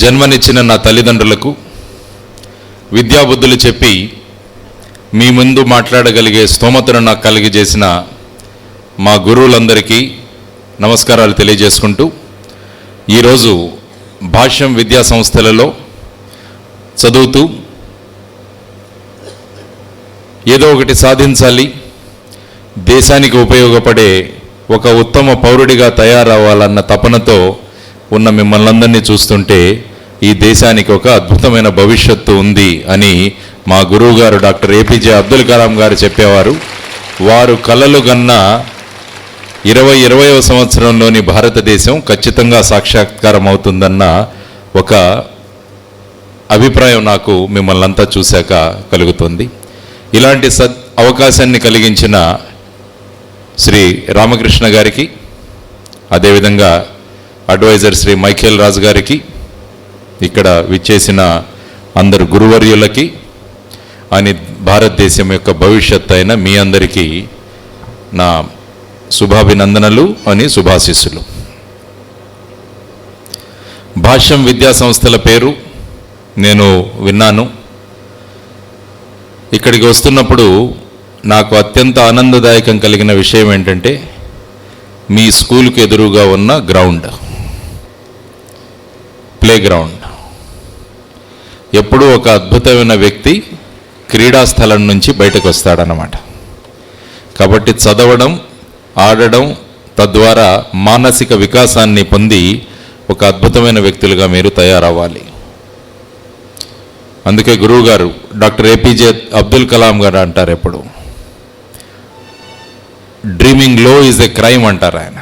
జన్మనిచ్చిన నా తల్లిదండ్రులకు, విద్యాబుద్ధులు చెప్పి మీ ముందు మాట్లాడగలిగే స్తోమతను నాకు కలిగజేసిన మా గురువులందరికీ నమస్కారాలు తెలియజేసుకుంటూ, ఈరోజు భాష్యం విద్యా సంస్థలలో చదువుతూ ఏదో ఒకటి సాధించాలి, దేశానికి ఉపయోగపడే ఒక ఉత్తమ పౌరుడిగా తయారవ్వాలన్న తపనతో ఉన్న మిమ్మల్ని అందరినీ చూస్తుంటే ఈ దేశానికి ఒక అద్భుతమైన భవిష్యత్తు ఉంది అని మా గురువు గారు డాక్టర్ ఏపీజే అబ్దుల్ కలాం గారు చెప్పేవారు. వారు కలలు గన్న 2020వ సంవత్సరంలోని భారతదేశం ఖచ్చితంగా సాక్షాత్కారం అవుతుందన్న ఒక అభిప్రాయం నాకు మిమ్మల్ని అంతా చూశాక కలుగుతుంది. ఇలాంటి అవకాశాన్ని కలిగించిన శ్రీ రామకృష్ణ గారికి, అదేవిధంగా అడ్వైజర్ శ్రీ మైఖేల్ రాజు గారికి, ఇక్కడ విచ్చేసిన అందరు గురువర్యులకి, అని భారతదేశం యొక్క భవిష్యత్తు అయిన మీ అందరికీ నా శుభాభినందనలు అని శుభాశీస్సులు. భాష్యం విద్యా సంస్థల పేరు నేను విన్నాను. ఇక్కడికి వస్తున్నప్పుడు నాకు అత్యంత ఆనందదాయకం కలిగిన విషయం ఏంటంటే, మీ స్కూల్కి ఎదురుగా ఉన్న గ్రౌండ్, ప్లే గ్రౌండ్. ఎప్పుడూ ఒక అద్భుతమైన వ్యక్తి క్రీడాస్థలం నుంచి బయటకు వస్తాడనమాట. కాబట్టి చదవడం, ఆడడం, తద్వారా మానసిక వికాసాన్ని పొంది ఒక అద్భుతమైన వ్యక్తులుగా మీరు తయారవ్వాలి. అందుకే గురువుగారు డాక్టర్ ఏపీజే అబ్దుల్ కలాం గారు అంటారు, ఎప్పుడు డ్రీమింగ్ లో ఈజ్ ఎ క్రైమ్ అంటారు ఆయన.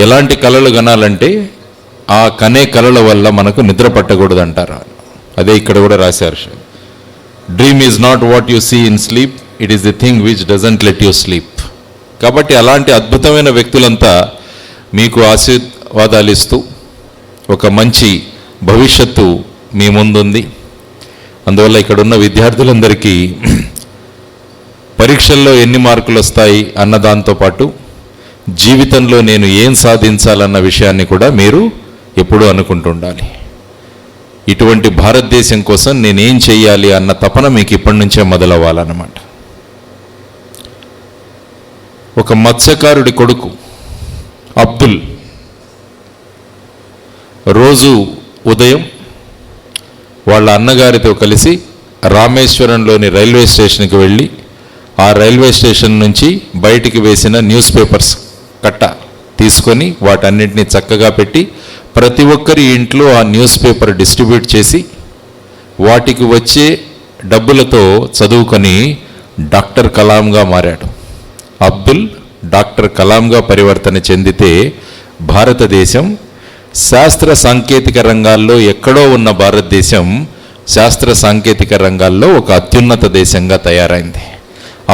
ఎలాంటి కళలు కనాలంటే ఆ కనే కళల వల్ల మనకు నిద్ర పట్టకూడదు అంటారు. అదే ఇక్కడ కూడా రాశారు, dream is not what you see in sleep, it is the thing which doesn't let you sleep. కాబట్టి అలాంటి అద్భుతమైన వ్యక్తులంతా మీకు ఆశీర్వాదాలు ఇస్తూ ఒక మంచి భవిష్యత్తు మీ ముందుంది. అందువల్ల ఇక్కడ ఉన్న విద్యార్థులందరికీ పరీక్షల్లో ఎన్ని మార్కులు వస్తాయి అన్న దాంతోపాటు జీవితంలో నేను ఏం సాధించాలన్న విషయాన్ని కూడా మీరు ఎప్పుడూ అనుకుంటుండాలి. ఇటువంటి భారతదేశం కోసం నేనేం చెయ్యాలి అన్న తపన మీకు ఇప్పటి నుంచే మొదలవ్వాలన్నమాట. ఒక మత్స్యకారుడి కొడుకు అబ్దుల్ రోజు ఉదయం వాళ్ళ అన్నగారితో కలిసి రామేశ్వరంలోని రైల్వే స్టేషన్కి వెళ్ళి ఆ రైల్వే స్టేషన్ నుంచి బయటికి వేసిన న్యూస్ పేపర్స్ కట్ట తీసుకొని వాటన్నింటినీ చక్కగా పెట్టి ప్రతి ఒక్కరి ఇంట్లో ఆ న్యూస్ పేపర్ డిస్ట్రిబ్యూట్ చేసి వాటికి వచ్చే డబ్బులతో చదువుకొని డాక్టర్ కలాంగా మారాడు. అబ్దుల్ డాక్టర్ కలాంగా పరివర్తన చెందితే భారతదేశం శాస్త్ర సాంకేతిక రంగాల్లో ఎక్కడో ఉన్న భారతదేశం శాస్త్ర సాంకేతిక రంగాల్లో ఒక అత్యున్నత దేశంగా తయారైంది.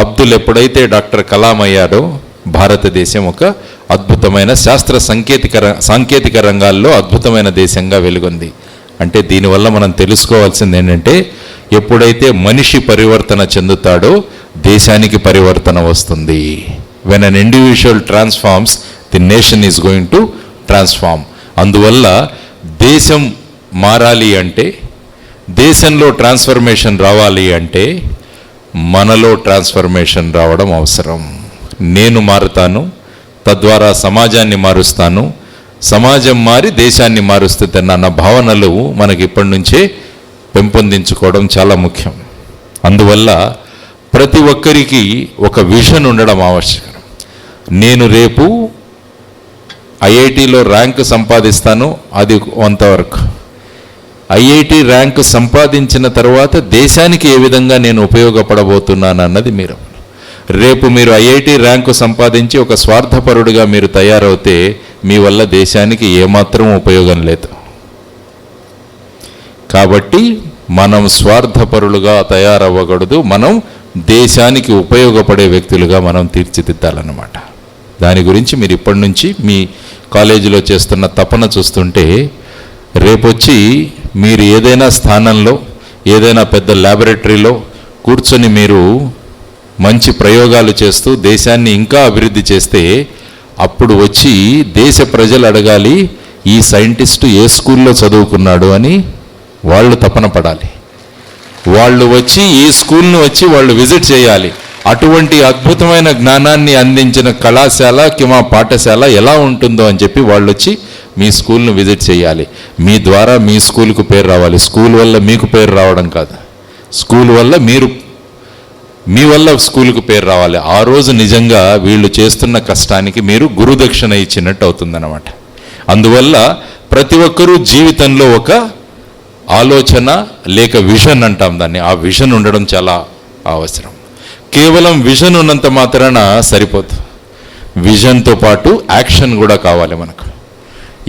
అబ్దుల్ ఎప్పుడైతే డాక్టర్ కలాం అయ్యాడో భారతదేశం ఒక అద్భుతమైన శాస్త్ర సాంకేతిక రంగాల్లో అద్భుతమైన దేశంగా వెలుగొంది. అంటే దీనివల్ల మనం తెలుసుకోవాల్సింది ఏంటంటే, ఎప్పుడైతే మనిషి పరివర్తన చెందుతాడో దేశానికి పరివర్తన వస్తుంది. When an individual transforms, the nation is going to transform. అందువల్ల దేశం మారాలి అంటే, దేశంలో ట్రాన్స్ఫర్మేషన్ రావాలి అంటే మనలో ట్రాన్స్ఫర్మేషన్ రావడం అవసరం. నేను మారుతాను, తద్వారా సమాజాన్ని మారుస్తాను, సమాజం మారి దేశాన్ని మారుస్తుందన్న భావనలు మనకి ఇప్పటి నుంచే పెంపొందించుకోవడం చాలా ముఖ్యం. అందువల్ల ప్రతి ఒక్కరికి ఒక విజన్ ఉండడం ఆవశ్యకం. నేను రేపు ఐఐటిలో ర్యాంకు సంపాదిస్తాను, అది కొంతవరకు. ఐఐటి ర్యాంకు సంపాదించిన తర్వాత దేశానికి ఏ విధంగా నేను ఉపయోగపడబోతున్నాను అన్నది మీరు. రేపు మీరు ఐఐటి ర్యాంకు సంపాదించి ఒక స్వార్థపరుడుగా మీరు తయారవుతే మీ వల్ల దేశానికి ఏమాత్రం ఉపయోగం లేదు. కాబట్టి మనం స్వార్థపరులుగా తయారవ్వకూడదు, మనం దేశానికి ఉపయోగపడే వ్యక్తులుగా మనం తీర్చిదిద్దాలన్నమాట. దాని గురించి మీరు ఇప్పటి నుంచి మీ కాలేజీలో చేస్తున్న తపన చూస్తుంటే, రేపొచ్చి మీరు ఏదైనా స్థానంలో, ఏదైనా పెద్ద ల్యాబొరేటరీలో కూర్చొని మీరు మంచి ప్రయోగాలు చేస్తూ దేశాన్ని ఇంకా అభివృద్ధి చేస్తే, అప్పుడు వచ్చి దేశ ప్రజలు అడగాలి, ఈ సైంటిస్టు ఏ స్కూల్లో చదువుకున్నాడు అని వాళ్ళు తపన పడాలి. వాళ్ళు వచ్చి ఈ స్కూల్ను వచ్చి వాళ్ళు విజిట్ చేయాలి. అటువంటి అద్భుతమైన జ్ఞానాన్ని అందించిన కళాశాల కింద పాఠశాల ఎలా ఉంటుందో అని చెప్పి వాళ్ళు వచ్చి మీ స్కూల్ను విజిట్ చేయాలి. మీ ద్వారా మీ స్కూల్కు పేరు రావాలి. స్కూల్ వల్ల మీకు పేరు రావడం కాదు, స్కూల్ వల్ల మీ వల్ల స్కూల్కు పేరు రావాలి. ఆ రోజు నిజంగా వీళ్ళు చేస్తున్న కష్టానికి మీరు గురుదక్షిణ ఇచ్చినట్టు అవుతుందన్నమాట. అందువల్ల ప్రతి ఒక్కరూ జీవితంలో ఒక ఆలోచన లేక విజన్ అంటాం దాన్ని, ఆ విజన్ ఉండడం చాలా అవసరం. కేవలం విజన్ ఉన్నంత మాత్రాన సరిపోదు, విజన్తో పాటు యాక్షన్ కూడా కావాలి మనకు.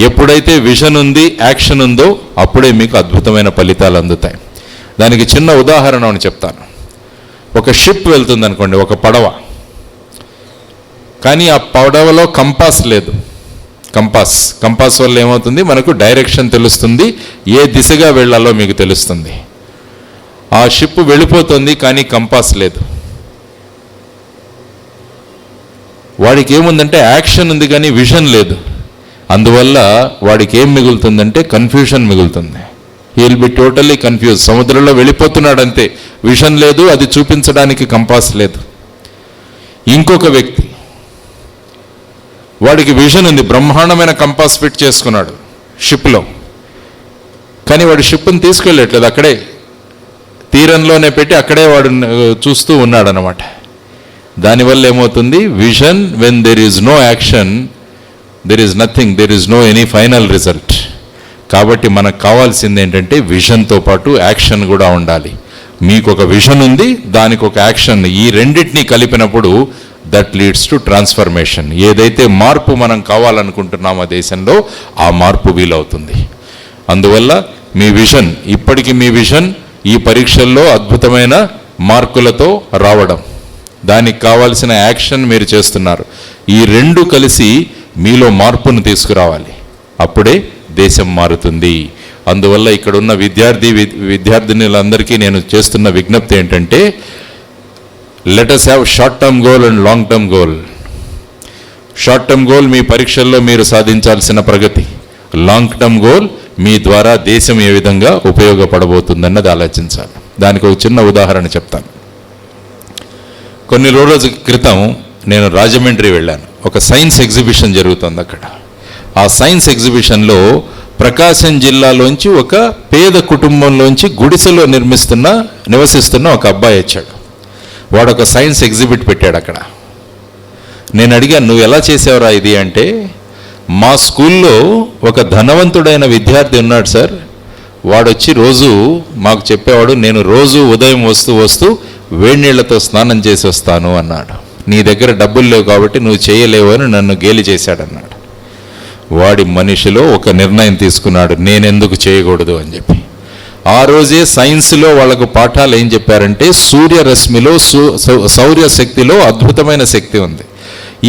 ఎప్పుడైతే విజన్ ఉంది, యాక్షన్ ఉందో అప్పుడే మీకు అద్భుతమైన ఫలితాలు అందుతాయి. దానికి చిన్న ఉదాహరణ అని చెప్తాను. ఒక షిప్ వెళ్తుంది అనుకోండి, ఒక పడవ, కానీ ఆ పడవలో కంపాస్ లేదు. కంపాస్ వల్ల ఏమవుతుంది, మనకు డైరెక్షన్ తెలుస్తుంది, ఏ దిశగా వెళ్ళాలో మీకు తెలుస్తుంది. ఆ షిప్ వెళ్ళిపోతుంది కానీ కంపాస్ లేదు. వాడికి ఏముందంటే యాక్షన్ ఉంది కానీ విజన్ లేదు. అందువల్ల వాడికి ఏం మిగులుతుందంటే కన్ఫ్యూషన్ మిగులుతుంది. He will be totally confuse. సముద్రంలో వెళ్ళిపోతున్నాడు అంతే, విజన్ లేదు, అది చూపించడానికి కంపాస్ లేదు. ఇంకొక వ్యక్తి, వాడికి విజన్ ఉంది, బ్రహ్మాండమైన కంపాస్ ఫిట్ చేసుకున్నాడు షిప్లో, కానీ వాడు షిప్ని తీసుకెళ్ళట్లేదు, అక్కడే తీరంలోనే పెట్టి అక్కడే వాడు చూస్తూ ఉన్నాడు అన్నమాట. దానివల్ల ఏమవుతుంది, vision when there is no action there is nothing, there is no any final result. కాబట్టి మనకు కావాల్సింది ఏంటంటే విజన్తో పాటు యాక్షన్ కూడా ఉండాలి. మీకు ఒక విజన్ ఉంది, దానికి ఒక యాక్షన్, ఈ రెండింటినీ కలిపినప్పుడు దట్ లీడ్స్ టు ట్రాన్స్ఫర్మేషన్. ఏదైతే మార్పు మనం కావాలనుకుంటున్నామో దేశంలో, ఆ మార్పు వీలవుతుంది. అందువల్ల మీ విజన్, ఇప్పటికీ మీ విజన్ ఈ పరీక్షల్లో అద్భుతమైన మార్కులతో రావడం, దానికి కావాల్సిన యాక్షన్ మీరు చేస్తున్నారు. ఈ రెండు కలిసి మీలో మార్పును తీసుకురావాలి, అప్పుడే దేశం మారుతుంది. అందువల్ల ఇక్కడ ఉన్న విద్యార్థినులందరికీ నేను చేస్తున్న విజ్ఞప్తి ఏంటంటే, let us have short term goal and long term goal. Short term goal మీ పరీక్షల్లో మీరు సాధించాల్సిన ప్రగతి, లాంగ్ టర్మ్ గోల్ మీ ద్వారా దేశం ఏ విధంగా ఉపయోగపడబోతుందన్నది ఆలోచించాలి. దానికి ఒక చిన్న ఉదాహరణ చెప్తాను. కొన్ని రోజుల క్రితం నేను రాజమండ్రి వెళ్ళాను. ఒక సైన్స్ ఎగ్జిబిషన్ జరుగుతుంది అక్కడ. ఆ సైన్స్ ఎగ్జిబిషన్లో ప్రకాశం జిల్లాలోంచి ఒక పేద కుటుంబంలోంచి గుడిసెలో నివసిస్తున్న ఒక అబ్బాయి వచ్చాడు. వాడు ఒక సైన్స్ ఎగ్జిబిట్ పెట్టాడు అక్కడ. నేను అడిగాను, నువ్వు ఎలా చేసావురా ఇది అంటే, మా స్కూల్లో ఒక ధనవంతుడైన విద్యార్థి ఉన్నాడు సార్, వాడు వచ్చి రోజు మాకు చెప్పేవాడు, నేను రోజు ఉదయం వస్తూ వేడి నీళ్లతో స్నానం చేసి వస్తాను అన్నాడు. నీ దగ్గర డబ్బులు లేవు కాబట్టి నువ్వు చేయలేవు అని నన్ను గేలి చేశాడన్నాడు. వాడి మనిషిలో ఒక నిర్ణయం తీసుకున్నాడు, నేనెందుకు చేయకూడదు అని చెప్పి. ఆ రోజే సైన్స్లో వాళ్ళకు పాఠాలు ఏం చెప్పారంటే, సూర్యరశ్మిలో సౌరశక్తిలో అద్భుతమైన శక్తి ఉంది.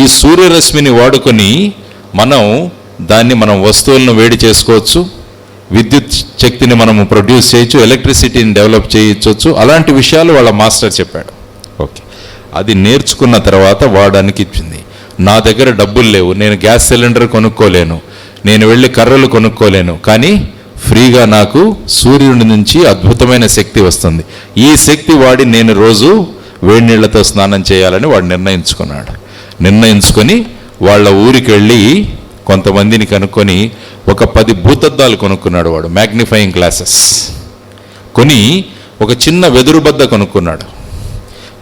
ఈ సూర్యరశ్మిని వాడుకొని మనం వస్తువులను వేడి చేసుకోవచ్చు, విద్యుత్ శక్తిని మనము ప్రొడ్యూస్ చేయొచ్చు, ఎలక్ట్రిసిటీని డెవలప్ చేయొచ్చు. అలాంటి విషయాలు వాళ్ళ మాస్టర్ చెప్పాడు. ఓకే, అది నేర్చుకున్న తర్వాత వాడు అనిపించింది, నా దగ్గర డబ్బులు లేవు, నేను గ్యాస్ సిలిండర్ కొనుక్కోలేను, నేను వెళ్ళి కర్రలు కొనుక్కోలేను, కానీ ఫ్రీగా నాకు సూర్యుడి నుంచి అద్భుతమైన శక్తి వస్తుంది. ఈ శక్తి వాడి నేను రోజు వేడి నీళ్లతో స్నానం చేయాలని వాడు నిర్ణయించుకొని వాళ్ళ ఊరికి వెళ్ళి కొంతమందిని కనుక్కొని ఒక 10 భూతద్దాలు కొనుక్కున్నాడు. వాడు మ్యాగ్నిఫైయింగ్ గ్లాసెస్ కొని ఒక చిన్న వెదురుబద్ద కొనుక్కున్నాడు.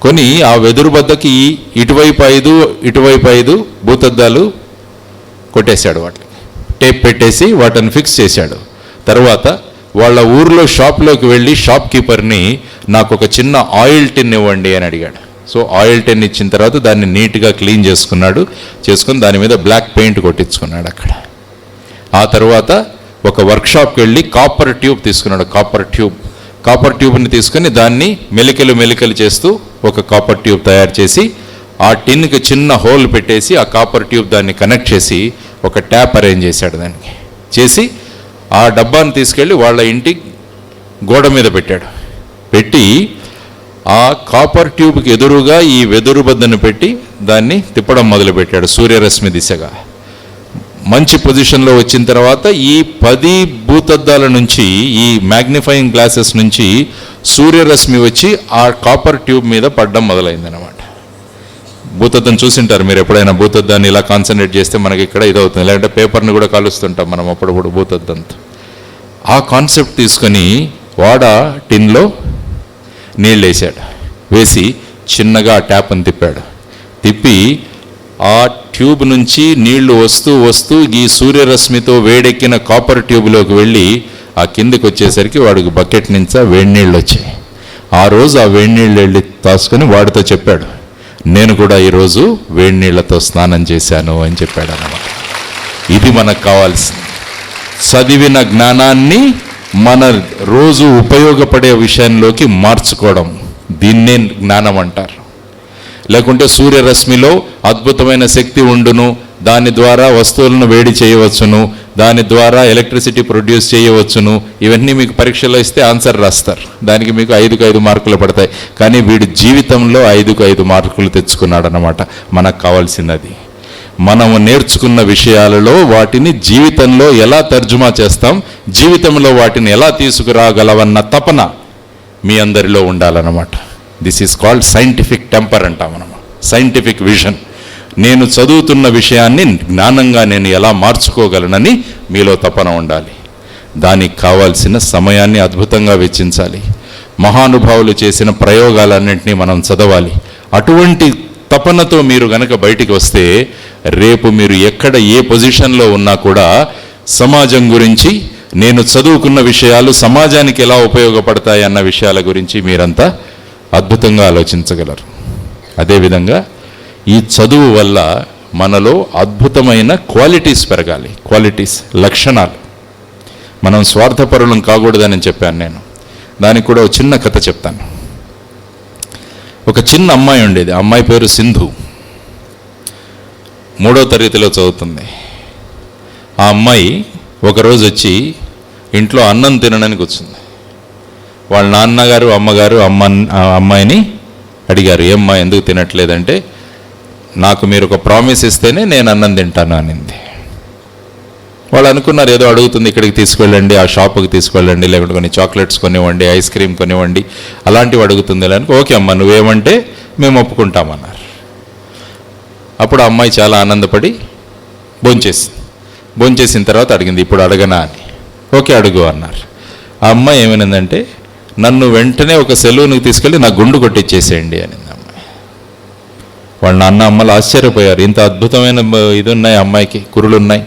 కొని ఆ వెదురుబద్దకి ఇటువైపు 5 భూతద్దాలు కొట్టేశాడు. వాటికి టేప్ పెట్టేసి వాటిని ఫిక్స్ చేశాడు. తర్వాత వాళ్ళ ఊర్లో షాప్లోకి వెళ్ళి షాప్ కీపర్ని, నాకు ఒక చిన్న ఆయిల్ టిన్ ఇవ్వండి అని అడిగాడు. సో ఆయిల్ టిన్ ఇచ్చిన తర్వాత దాన్ని నీట్గా క్లీన్ చేసుకుని దాని మీద బ్లాక్ పెయింట్ కొట్టించుకున్నాడు అక్కడ. ఆ తర్వాత ఒక వర్క్షాప్కి వెళ్ళి కాపర్ ట్యూబ్ తీసుకున్నాడు. కాపర్ ట్యూబ్ని తీసుకొని దాన్ని మెలికలు చేస్తూ ఒక కాపర్ ట్యూబ్ తయారు చేసి ఆ టిన్కి చిన్న హోల్ పెట్టేసి ఆ కాపర్ ట్యూబ్ దాన్ని కనెక్ట్ చేసి ఒక ట్యాప్ అరేంజ్ చేశాడు. దానికి చేసి ఆ డబ్బాను తీసుకెళ్ళి వాళ్ళ ఇంటి గోడ మీద పెట్టి ఆ కాపర్ ట్యూబ్కి ఎదురుగా ఈ వెదురు బద్దను పెట్టి దాన్ని తిప్పడం మొదలుపెట్టాడు సూర్యరశ్మి దిశగా. మంచి పొజిషన్లో వచ్చిన తర్వాత ఈ 10 భూతద్దాల నుంచి, ఈ మ్యాగ్నిఫైయింగ్ గ్లాసెస్ నుంచి సూర్యరశ్మి వచ్చి ఆ కాపర్ ట్యూబ్ మీద పడడం మొదలైందనమాట. భూతద్దం చూసింటారు మీరు ఎప్పుడైనా. భూతద్దాన్ని ఇలా కాన్సన్ట్రేట్ చేస్తే మనకి ఇక్కడ ఇదవుతుంది, లేదంటే పేపర్ని కూడా కాలుస్తుంటాం మనం అప్పుడప్పుడు భూతద్దంతో. ఆ కాన్సెప్ట్ తీసుకొని వాడ టిన్లో నీళ్ళు వేసాడు. వేసి చిన్నగా ఆ ట్యాప్ని తిప్పాడు. తిప్పి ఆ ట్యూబ్ నుంచి నీళ్లు వస్తూ వస్తూ ఈ సూర్యరశ్మితో వేడెక్కిన కాపర్ ట్యూబ్లోకి వెళ్ళి ఆ కిందికి వచ్చేసరికి వాడికి బకెట్ నుంచి వేడి నీళ్ళు వచ్చాయి. ఆ రోజు ఆ వేడి నీళ్ళు వెళ్ళి తాసుకొని వాడితో చెప్పాడు, నేను కూడా ఈరోజు వేడి నీళ్లతో స్నానం చేశాను అని చెప్పాడు అన్నమాట. ఇది మనకు కావాల్సింది. చదివిన జ్ఞానాన్ని మన రోజు ఉపయోగపడే విషయంలోకి మార్చుకోవడం, దీన్నే జ్ఞానం అంటారు. లేకుంటే సూర్యరశ్మిలో అద్భుతమైన శక్తి ఉండును, దాని ద్వారా వస్తువులను వేడి చేయవచ్చును, దాని ద్వారా ఎలక్ట్రిసిటీ ప్రొడ్యూస్ చేయవచ్చును, ఇవన్నీ మీకు పరీక్షలో ఇస్తే ఆన్సర్ రాస్తారు, దానికి మీకు 5కు 5 మార్కులు పడతాయి. కానీ వీడి జీవితంలో 5కు 5 మార్కులు తెచ్చుకున్నాడు అన్నమాట. మనకు కావాల్సినది మనము నేర్చుకున్న విషయాలలో వాటిని జీవితంలో ఎలా తర్జుమా చేస్తాం, జీవితంలో వాటిని ఎలా తీసుకురాగలవన్న తపన మీ అందరిలో ఉండాలన్నమాట. This is called scientific temper అంటాం మనం, సైంటిఫిక్ విజన్. నేను చదువుతున్న విషయాన్ని జ్ఞానంగా నేను ఎలా మార్చుకోగలనని మీలో తపన ఉండాలి. దానికి కావాల్సిన సమయాన్ని అద్భుతంగా వెచ్చించాలి. మహానుభావులు చేసిన ప్రయోగాలన్నింటినీ మనం చదవాలి. అటువంటి తపనతో మీరు గనక బయటికి వస్తే రేపు మీరు ఎక్కడ ఏ పొజిషన్లో ఉన్నా కూడా సమాజం గురించి, నేను చదువుకున్న విషయాలు సమాజానికి ఎలా ఉపయోగపడతాయి అన్న విషయాల గురించి మీరంతా అద్భుతంగా ఆలోచించగలరు. అదేవిధంగా ఈ చదువు వల్ల మనలో అద్భుతమైన క్వాలిటీస్ పెరగాలి. క్వాలిటీస్, లక్షణాలు. మనం స్వార్థపరులం కాకూడదని చెప్పాను నేను. దానికి కూడా ఒక చిన్న కథ చెప్తాను. ఒక చిన్న అమ్మాయి ఉండేది. ఆ అమ్మాయి పేరు సింధు. 3వ తరగతిలో చదువుతుంది. ఆ అమ్మాయి ఒకరోజు వచ్చి ఇంట్లో అన్నం తినడానికి వచ్చింది. వాళ్ళ నాన్నగారు అమ్మగారు అమ్మాయిని అడిగారు, ఏమ్మా ఎందుకు తినట్లేదంటే, నాకు మీరు ఒక ప్రామిస్ ఇస్తేనే నేను అన్నం తింటాను అనింది. వాళ్ళు అనుకున్నారు ఏదో అడుగుతుంది, ఇక్కడికి తీసుకెళ్ళండి, ఆ షాపుకి తీసుకెళ్ళండి, లేకుంటే కొన్ని చాక్లెట్స్ కొనివ్వండి, ఐస్ క్రీమ్ కొనివ్వండి, అలాంటివి అడుగుతుంది. అనుకో, ఓకే అమ్మ నువ్వేమంటే మేము ఒప్పుకుంటామన్నారు. అప్పుడు ఆ అమ్మాయి చాలా ఆనందపడి భోంచేసిన తర్వాత అడిగింది, ఇప్పుడు అడగనా అని. ఓకే అడుగు అన్నారు. ఆ అమ్మాయి ఏమైందంటే, నన్ను వెంటనే ఒక సెలూన్కి తీసుకెళ్ళి నా గుండు కొట్టించేసేయండి అనింది అమ్మాయి. వాళ్ళ నాన్న అమ్మలు ఆశ్చర్యపోయారు. ఇంత అద్భుతమైన ఇది ఉన్నాయి అమ్మాయికి, కురులు ఉన్నాయి,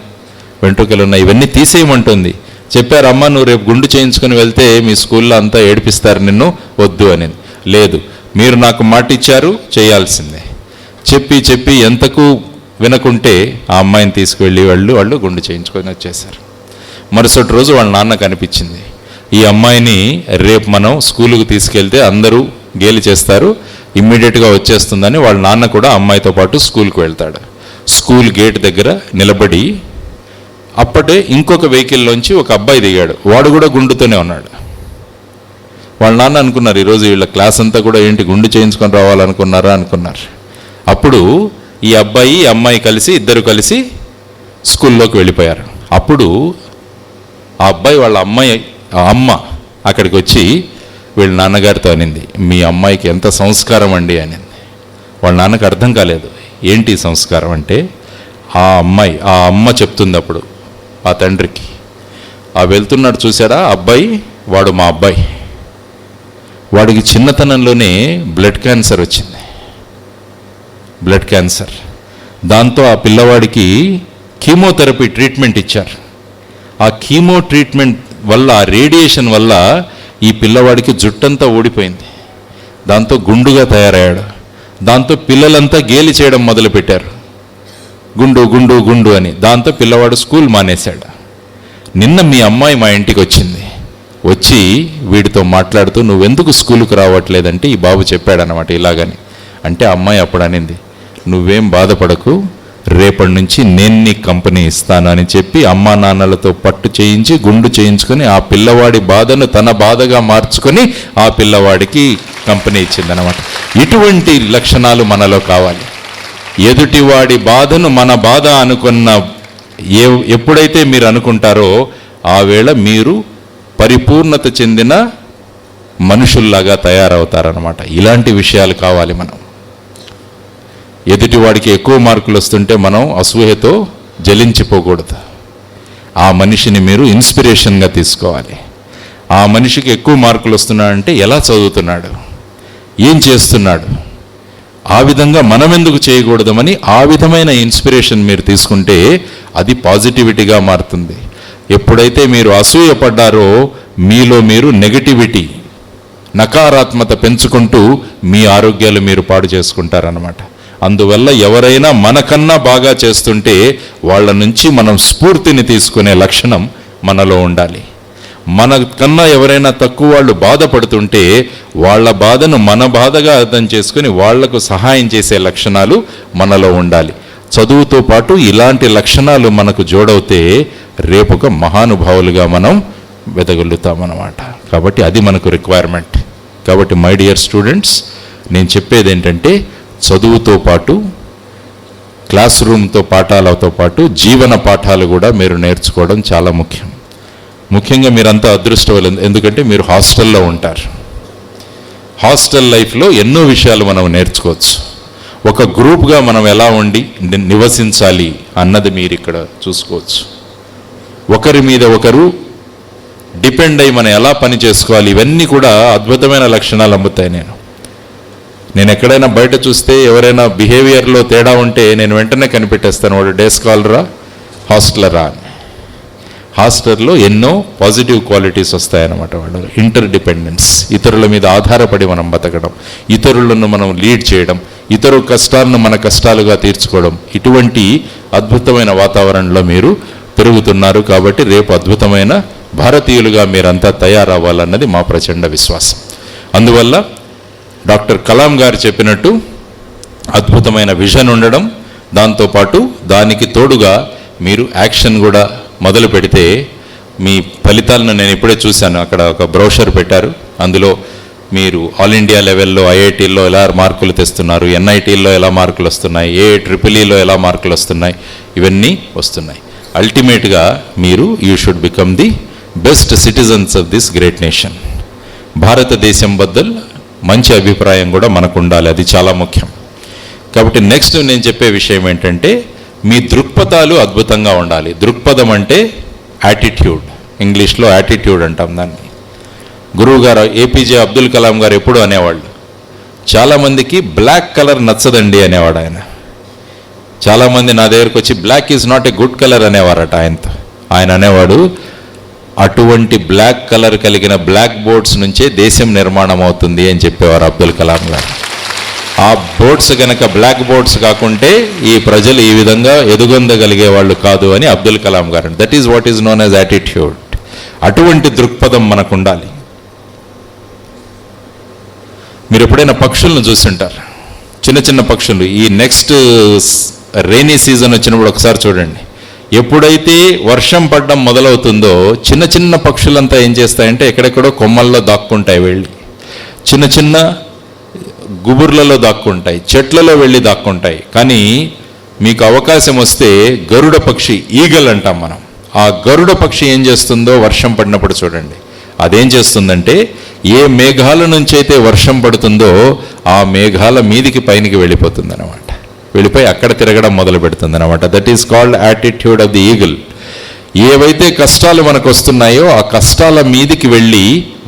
వెంట్రుకలు ఉన్నాయి, ఇవన్నీ తీసేయమంటుంది. చెప్పారు, అమ్మ నువ్వు రేపు గుండు చేయించుకొని వెళ్తే మీ స్కూల్లో అంతా ఏడిపిస్తారు నిన్ను, వద్దు అని. లేదు, మీరు నాకు మాట ఇచ్చారు, చేయాల్సిందే. చెప్పి ఎంతకు వినకుంటే ఆ అమ్మాయిని తీసుకువెళ్ళి వాళ్ళు గుండు చేయించుకొని వచ్చేసారు. మరుసటి రోజు వాళ్ళ నాన్నకు అనిపించింది, ఈ అమ్మాయిని రేపు మనం స్కూలుకు తీసుకెళ్తే అందరూ గేలి చేస్తారు, ఇమ్మీడియట్గా వచ్చేస్తుందని వాళ్ళ నాన్న కూడా అమ్మాయితో పాటు స్కూల్కి వెళ్తాడు. స్కూల్ గేట్ దగ్గర నిలబడి అప్పటే ఇంకొక వెహికల్లోంచి ఒక అబ్బాయి దిగాడు. వాడు కూడా గుండుతోనే ఉన్నాడు. వాళ్ళ నాన్న అనుకున్నారు, ఈరోజు వీళ్ళ క్లాస్ అంతా కూడా ఏంటి గుండు చేయించుకొని రావాలనుకున్నారా అనుకున్నారు. అప్పుడు ఈ అబ్బాయి అమ్మాయి ఇద్దరు కలిసి స్కూల్లోకి వెళ్ళిపోయారు. అప్పుడు ఆ అబ్బాయి వాళ్ళ అమ్మ అక్కడికి వచ్చి వీళ్ళ నాన్నగారితో అనింది, మీ అమ్మాయికి ఎంత సంస్కారం అండి అనింది. వాళ్ళ నాన్నకు అర్థం కాలేదు, ఏంటి సంస్కారం అంటే. ఆ అమ్మ చెప్తుంది అప్పుడు ఆ తండ్రికి, ఆ వెళ్తున్నాడు చూసాడా అబ్బాయి, వాడు మా అబ్బాయి. వాడికి చిన్నతనంలోనే బ్లడ్ క్యాన్సర్ వచ్చింది. Blood cancer. దాంతో ఆ పిల్లవాడికి కీమోథెరపీ ట్రీట్మెంట్ ఇచ్చారు. ఆ కీమో ట్రీట్మెంట్ వల్ల, ఆ రేడియేషన్ వల్ల ఈ పిల్లవాడికి జుట్టంతా ఊడిపోయింది. దాంతో గుండుగా తయారయ్యాడు. దాంతో పిల్లలంతా గేలి చేయడం మొదలుపెట్టారు, గుండు గుండు గుండు అని. దాంతో పిల్లవాడు స్కూల్ మానేశాడు. నిన్న మీ అమ్మాయి మా ఇంటికి వచ్చి వీడితో మాట్లాడుతూ, నువ్వెందుకు స్కూలుకు రావట్లేదంటే ఈ బాబు చెప్పాడనమాట ఇలాగని. అంటే అమ్మాయి అప్పుడు అనింది, నువ్వేం బాధపడకు, రేపటి నుంచి నేను నీ కంపెనీ ఇస్తాను అని చెప్పి అమ్మా నాన్నలతో పట్టు చేయించి గుండు చేయించుకొని ఆ పిల్లవాడి బాధను తన బాధగా మార్చుకొని ఆ పిల్లవాడికి కంపెనీ ఇచ్చిందనమాట. ఇటువంటి లక్షణాలు మనలో కావాలి. ఎదుటివాడి బాధను మన బాధ అనుకున్న ఎప్పుడైతే మీరు అనుకుంటారో ఆ వేళ మీరు పరిపూర్ణత చెందిన మనుషుల్లాగా తయారవుతారనమాట. ఇలాంటి విషయాలు కావాలి. మనం ఎదుటివాడికి ఎక్కువ మార్కులు వస్తుంటే మనం అసూయతో జలించిపోకూడదు. ఆ మనిషిని మీరు ఇన్స్పిరేషన్గా తీసుకోవాలి. ఆ మనిషికి ఎక్కువ మార్కులు వస్తున్నాడంటే ఎలా చదువుతున్నాడు, ఏం చేస్తున్నాడు, ఆ విధంగా మనం ఎందుకు చేయకూడదమని ఆ విధమైన ఇన్స్పిరేషన్ మీరు తీసుకుంటే అది పాజిటివిటీగా మారుతుంది. ఎప్పుడైతే మీరు అసూయపడ్డారో మీలో మీరు నెగటివిటీ, నకారాత్మక పెంచుకుంటూ మీ ఆరోగ్యాలు మీరు పాడు చేసుకుంటారన్నమాట. అందువల్ల ఎవరైనా మనకన్నా బాగా చేస్తుంటే వాళ్ళ నుంచి మనం స్ఫూర్తిని తీసుకునే లక్షణం మనలో ఉండాలి. మనకన్నా ఎవరైనా తక్కువ వాళ్ళు బాధపడుతుంటే వాళ్ళ బాధను మన బాధగా అర్థం చేసుకుని వాళ్లకు సహాయం చేసే లక్షణాలు మనలో ఉండాలి. చదువుతో పాటు ఇలాంటి లక్షణాలు మనకు జోడవుతే రేపొక మహానుభావులుగా మనం వెదగలుగుతామన్నమాట. కాబట్టి అది మనకు రిక్వైర్మెంట్. కాబట్టి మై డియర్ స్టూడెంట్స్, నేను చెప్పేది ఏంటంటే చదువుతో పాటు క్లాస్ రూమ్తో పాఠాలతో పాటు జీవన పాఠాలు కూడా మీరు నేర్చుకోవడం చాలా ముఖ్యం. ముఖ్యంగా మీరంతా అదృష్టవంతులు, ఎందుకంటే మీరు హాస్టల్లో ఉంటారు. హాస్టల్ లైఫ్లో ఎన్నో విషయాలు మనం నేర్చుకోవచ్చు. ఒక గ్రూప్గా మనం ఎలా ఉండి నివసించాలి అన్నది మీరు ఇక్కడ చూసుకోవచ్చు. ఒకరి మీద ఒకరు డిపెండ్ అయ్యి మనం ఎలా పని చేసుకోవాలి, ఇవన్నీ కూడా అద్భుతమైన లక్షణాలు అమ్ముతాయి. నేను ఎక్కడైనా బయట చూస్తే ఎవరైనా బిహేవియర్లో తేడా ఉంటే నేను వెంటనే కనిపెట్టేస్తాను, వాడు డే స్కాలరా హాస్టలరా అని. హాస్టల్లో ఎన్నో పాజిటివ్ క్వాలిటీస్ వస్తాయన్నమాట. వాళ్ళు ఇంటర్ డిపెండెన్స్, ఇతరుల మీద ఆధారపడి మనం బతకడం, ఇతరులను మనం లీడ్ చేయడం, ఇతరు కష్టాలను మన కష్టాలుగా తీర్చుకోవడం, ఇటువంటి అద్భుతమైన వాతావరణంలో మీరు పెరుగుతున్నారు. కాబట్టి రేపు అద్భుతమైన భారతీయులుగా మీరంతా తయారవ్వాలన్నది మా ప్రచండ విశ్వాసం. అందువల్ల డాక్టర్ కలాం గారు చెప్పినట్టు అద్భుతమైన విజన్ ఉండడం, దాంతోపాటు దానికి తోడుగా మీరు యాక్షన్ కూడా మొదలు పెడితే మీ ఫలితాలను నేను ఇప్పుడే చూశాను. అక్కడ ఒక బ్రోషర్ పెట్టారు, అందులో మీరు ఆల్ ఇండియా లెవెల్లో ఐఐటీల్లో ఎలా మార్కులు తెస్తున్నారు, ఎన్ఐటీల్లో ఎలా మార్కులు వస్తున్నాయి, ఏఐఈఈలో ఎలా మార్కులు వస్తున్నాయి, ఇవన్నీ వస్తున్నాయి. అల్టిమేట్గా మీరు you should become the best citizens of this great nation. భారతదేశం బద్దల్ మంచి అభిప్రాయం కూడా మనకు ఉండాలి, అది చాలా ముఖ్యం. కాబట్టి నెక్స్ట్ నేను చెప్పే విషయం ఏంటంటే మీ దృక్పథాలు అద్భుతంగా ఉండాలి. దృక్పథం అంటే యాటిట్యూడ్, ఇంగ్లీష్లో యాటిట్యూడ్ అంటాం దాన్ని. గురువు గారు ఏపీజే అబ్దుల్ కలాం గారు ఎప్పుడు అనేవాళ్ళు, చాలామందికి బ్లాక్ కలర్ నచ్చదండి అనేవాడు ఆయన. చాలామంది నా దగ్గరకు వచ్చి black is not a good colour అనేవారట ఆయనతో. ఆయన అనేవాడు, అటువంటి బ్లాక్ కలర్ కలిగిన బ్లాక్ బోర్డ్స్ నుంచే దేశం నిర్మాణం అవుతుంది అని చెప్పేవారు అబ్దుల్ కలాం గారు. ఆ బోర్డ్స్ కనుక బ్లాక్ బోర్డ్స్ కాకుంటే ఈ ప్రజలు ఈ విధంగా ఎదుగొందగలిగే వాళ్ళు కాదు అని అబ్దుల్ కలాం గారు. That is what is known as attitude. అటువంటి దృక్పథం మనకు ఉండాలి. మీరు ఎప్పుడైనా పక్షులను చూస్తుంటారు, చిన్న చిన్న పక్షులు. ఈ నెక్స్ట్ రైనీ సీజన్ వచ్చినప్పుడు ఒకసారి చూడండి, ఎప్పుడైతే వర్షం పడడం మొదలవుతుందో చిన్న చిన్న పక్షులంతా ఏం చేస్తాయంటే ఎక్కడెక్కడో కొమ్మల్లో దాక్కుంటాయి, వెళ్ళి చిన్న చిన్న గుబుర్లలో దాక్కుంటాయి, చెట్లలో వెళ్ళి దాక్కుంటాయి. కానీ మీకు అవకాశం వస్తే గరుడ పక్షి, ఈగల్ అంటాం మనం, ఆ గరుడ పక్షి ఏం చేస్తుందో వర్షం పడినప్పుడు చూడండి. అదేం చేస్తుందంటే ఏ మేఘాల నుంచి అయితే వర్షం పడుతుందో ఆ మేఘాల మీదికి పైనకి వెళ్ళిపోతుంది అనమాట, వెళ్ళిపోయి అక్కడ తిరగడం మొదలు పెడుతుంది అనమాట. That is called attitude of the eagle. ఏవైతే కష్టాలు మనకు వస్తున్నాయో ఆ కష్టాల మీదికి వెళ్ళి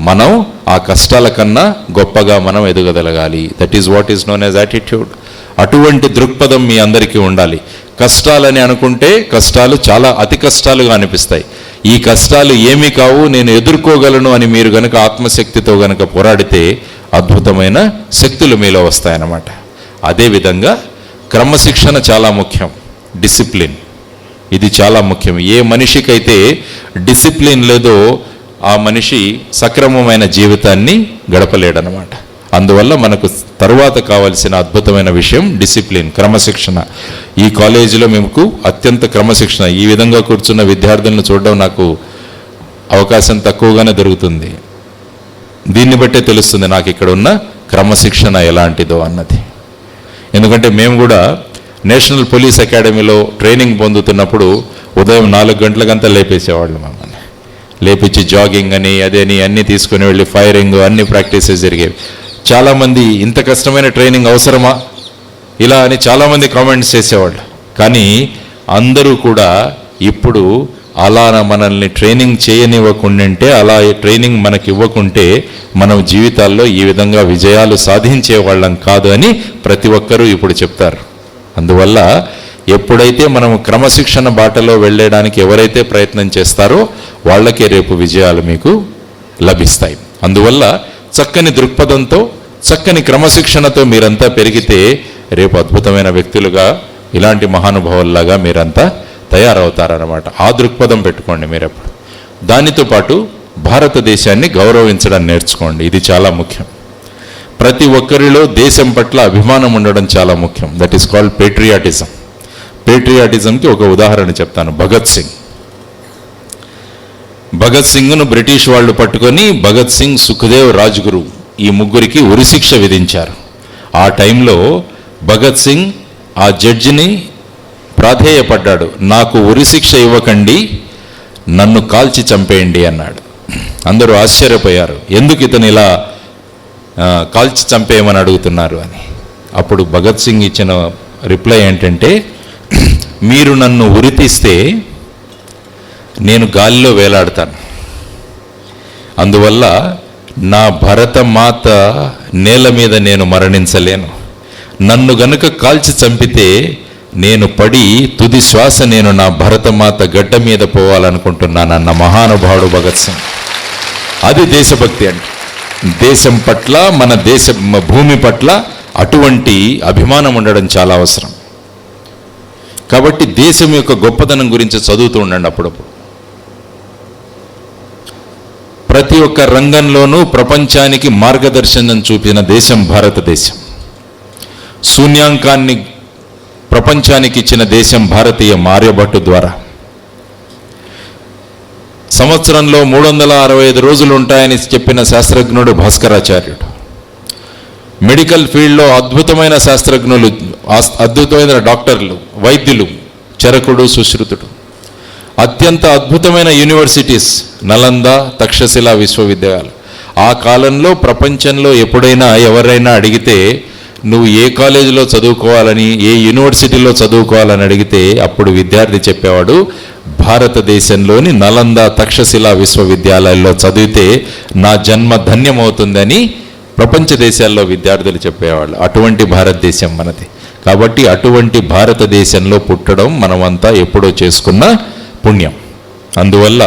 మనం ఆ కష్టాల కన్నా గొప్పగా మనం ఎదగగలగాలి. That is what is known as attitude. అటువంటి దృక్పథం మీ అందరికీ ఉండాలి. కష్టాలని అనుకుంటే కష్టాలు చాలా అతి కష్టాలుగా అనిపిస్తాయి. ఈ కష్టాలు ఏమీ కావు, నేను ఎదుర్కోగలను అని మీరు గనక ఆత్మశక్తితో గనక పోరాడితే అద్భుతమైన శక్తులు మీలో వస్తాయన్నమాట. అదేవిధంగా క్రమశిక్షణ చాలా ముఖ్యం, డిసిప్లిన్, ఇది చాలా ముఖ్యం. ఏ మనిషికైతే డిసిప్లిన్ లేదో ఆ మనిషి సక్రమమైన జీవితాన్ని గడపలేడనమాట. అందువల్ల మనకు తరువాత కావాల్సిన అద్భుతమైన విషయం డిసిప్లిన్, క్రమశిక్షణ. ఈ కాలేజీలో మీకు అత్యంత క్రమశిక్షణ, ఈ విధంగా కూర్చున్న విద్యార్థులను చూడడం నాకు అవకాశం తక్కువగానే దొరుకుతుంది. దీన్ని బట్టే తెలుస్తుంది నాకు ఇక్కడ ఉన్న క్రమశిక్షణ ఎలాంటిదో అన్నది. ఎందుకంటే మేము కూడా నేషనల్ పోలీస్ అకాడమీలో ట్రైనింగ్ పొందుతున్నప్పుడు ఉదయం 4 గంటలకంతా లేపేసేవాళ్ళు మమ్మల్ని. లేపించి జాగింగ్ అని అదేని అన్నీ తీసుకుని వెళ్ళి ఫైరింగ్ అన్ని ప్రాక్టీసెస్ జరిగేవి. చాలామంది ఇంత కష్టమైన ట్రైనింగ్ అవసరమా ఇలా అని చాలామంది కామెంట్స్ చేసేవాళ్ళు. కానీ అందరూ కూడా ఇప్పుడు అలా మనల్ని ట్రైనింగ్ చేయనివ్వకుంటే, అలా ట్రైనింగ్ మనకి ఇవ్వకుంటే మనం జీవితాల్లో ఈ విధంగా విజయాలు సాధించే వాళ్ళం కాదు అని ప్రతి ఒక్కరూ ఇప్పుడు చెప్తారు. అందువల్ల ఎప్పుడైతే మనం క్రమశిక్షణ బాటలో వెళ్ళడానికి ఎవరైతే ప్రయత్నం చేస్తారో వాళ్ళకే రేపు విజయాలు మీకు లభిస్తాయి. అందువల్ల చక్కని దృక్పథంతో చక్కని క్రమశిక్షణతో మీరంతా పెరిగితే రేపు అద్భుతమైన వ్యక్తులుగా ఇలాంటి మహానుభావుల్లాగా మీరంతా తయారవుతారన్నమాట. ఆ దృక్పథం పెట్టుకోండి మీరెప్పుడు. దానితో పాటు భారతదేశాన్ని గౌరవించడం నేర్చుకోండి. ఇది చాలా ముఖ్యం. ప్రతి ఒక్కరిలో దేశం పట్ల అభిమానం ఉండడం చాలా ముఖ్యం. That is called patriotism. పేట్రియాటిజంకి ఒక ఉదాహరణ చెప్తాను. భగత్ సింగ్ను బ్రిటిష్ వాళ్ళు పట్టుకొని భగత్ సింగ్, సుఖదేవ్, రాజ్గురు ఈ ముగ్గురికి ఉరిశిక్ష విధించారు. ఆ టైంలో భగత్ సింగ్ ఆ జడ్జిని ప్రాధేయపడ్డాడు, నాకు ఉరిశిక్ష ఇవ్వకండి, నన్ను కాల్చి చంపేయండి అన్నాడు. అందరూ ఆశ్చర్యపోయారు, ఎందుకు ఇతను ఇలా కాల్చి చంపేయమని అడుగుతున్నారు అని. అప్పుడు భగత్ సింగ్ ఇచ్చిన రిప్లై ఏంటంటే, మీరు నన్ను ఉరితీస్తే నేను గాలిలో వేలాడతాను, అందువల్ల నా భరతమాత నేల మీద నేను మరణించలేను. నన్ను గనుక కాల్చి చంపితే నేను పడి తుది శ్వాస నేను నా భరతమాత గడ్డ మీద పోవాలనుకుంటున్నానన్న మహానుభావుడు భగత్ సింగ్. అది దేశభక్తి అంటే. దేశం పట్ల, మన దేశ భూమి పట్ల అటువంటి అభిమానం ఉండడం చాలా అవసరం. కాబట్టి దేశం యొక్క గొప్పతనం గురించి చదువుతూ ఉండండి అప్పుడప్పుడు. ప్రతి ఒక్క రంగంలోనూ ప్రపంచానికి మార్గదర్శనం చూపిన దేశం భారతదేశం. శూన్యాంకాన్ని ప్రపంచానికి ఇచ్చిన దేశం భారతీయ ఆర్యభట్టు ద్వారా. సంవత్సరంలో 365 రోజులు ఉంటాయని చెప్పిన శాస్త్రజ్ఞుడు భాస్కరాచార్యుడు. మెడికల్ ఫీల్డ్లో అద్భుతమైన శాస్త్రజ్ఞులు, అద్భుతమైన డాక్టర్లు, వైద్యులు చరకుడు, సుశ్రుతుడు. అత్యంత అద్భుతమైన యూనివర్సిటీస్ నలంద, తక్షశిల విశ్వవిద్యాలయాలు. ఆ కాలంలో ప్రపంచంలో ఎప్పుడైనా ఎవరైనా అడిగితే నువ్వు ఏ కాలేజీలో చదువుకోవాలని, ఏ యూనివర్సిటీలో చదువుకోవాలని అడిగితే అప్పుడు విద్యార్థి చెప్పేవాడు, భారతదేశంలోని నలంద, తక్షశిల విశ్వవిద్యాలయాల్లో చదివితే నా జన్మ ధన్యమవుతుందని ప్రపంచ దేశాల్లో విద్యార్థులు చెప్పేవాళ్ళు. అటువంటి భారతదేశం మనది. కాబట్టి అటువంటి భారతదేశంలో పుట్టడం మనమంతా ఎప్పుడో చేసుకున్న పుణ్యం. అందువల్ల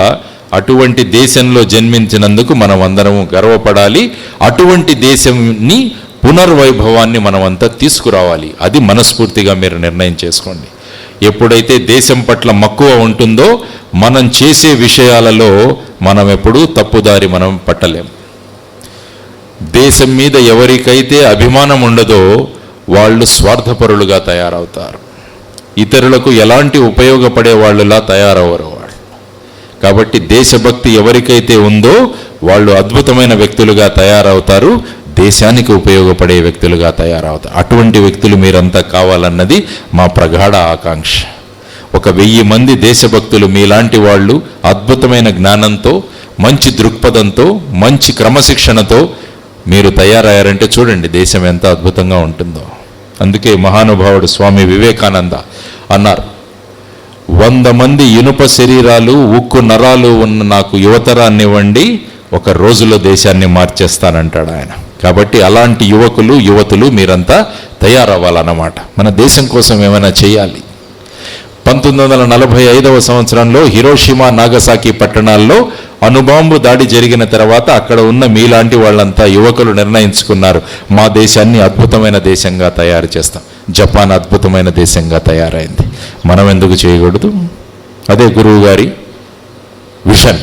అటువంటి దేశంలో జన్మించినందుకు మనం అందరము గర్వపడాలి. అటువంటి దేశంని పునర్వైభవాన్ని మనమంతా తీసుకురావాలి. అది మనస్ఫూర్తిగా మీరు నిర్ణయం చేసుకోండి. ఎప్పుడైతే దేశం పట్ల మక్కువ ఉంటుందో మనం చేసే విషయాలలో మనం ఎప్పుడూ తప్పుదారి మనం పట్టలేం. దేశం మీద ఎవరికైతే అభిమానం ఉండదో వాళ్ళు స్వార్థపరులుగా తయారవుతారు. ఇతరులకు ఎలాంటి ఉపయోగపడే వాళ్ళలా తయారవరు వాళ్ళు. కాబట్టి దేశభక్తి ఎవరికైతే ఉందో వాళ్ళు అద్భుతమైన వ్యక్తులుగా తయారవుతారు, దేశానికి ఉపయోగపడే వ్యక్తులుగా తయారవుతారు. అటువంటి వ్యక్తులు మీరంతా కావాలన్నది మా ప్రగాఢ ఆకాంక్ష. 1000 మంది దేశభక్తులు మీలాంటి వాళ్ళు అద్భుతమైన జ్ఞానంతో, మంచి దృక్పథంతో, మంచి క్రమశిక్షణతో మీరు తయారయ్యారంటే చూడండి దేశం ఎంత అద్భుతంగా ఉంటుందో. అందుకే మహానుభావుడు స్వామి వివేకానంద అన్నారు, 100 మంది ఇనుప శరీరాలు, ఉక్కు నరాలు ఉన్న నాకు యువతరాన్ని ఇవ్వండి, ఒక రోజులో దేశాన్ని మార్చేస్తానంటాడు ఆయన. కాబట్టి అలాంటి యువకులు, యువతులు మీరంతా తయారవ్వాలన్నమాట. మన దేశం కోసం ఏమైనా చేయాలి. 1945వ సంవత్సరంలో హిరోషిమా, నాగసాకి పట్టణాల్లో అణుబాంబు దాడి జరిగిన తర్వాత అక్కడ ఉన్న మీలాంటి వాళ్ళంతా యువకులు నిర్ణయించుకున్నారు, మా దేశాన్ని అద్భుతమైన దేశంగా తయారు చేస్తాం. జపాన్ అద్భుతమైన దేశంగా తయారైంది, మనం ఎందుకు చేయకూడదు? అదే గురువు గారి విజన్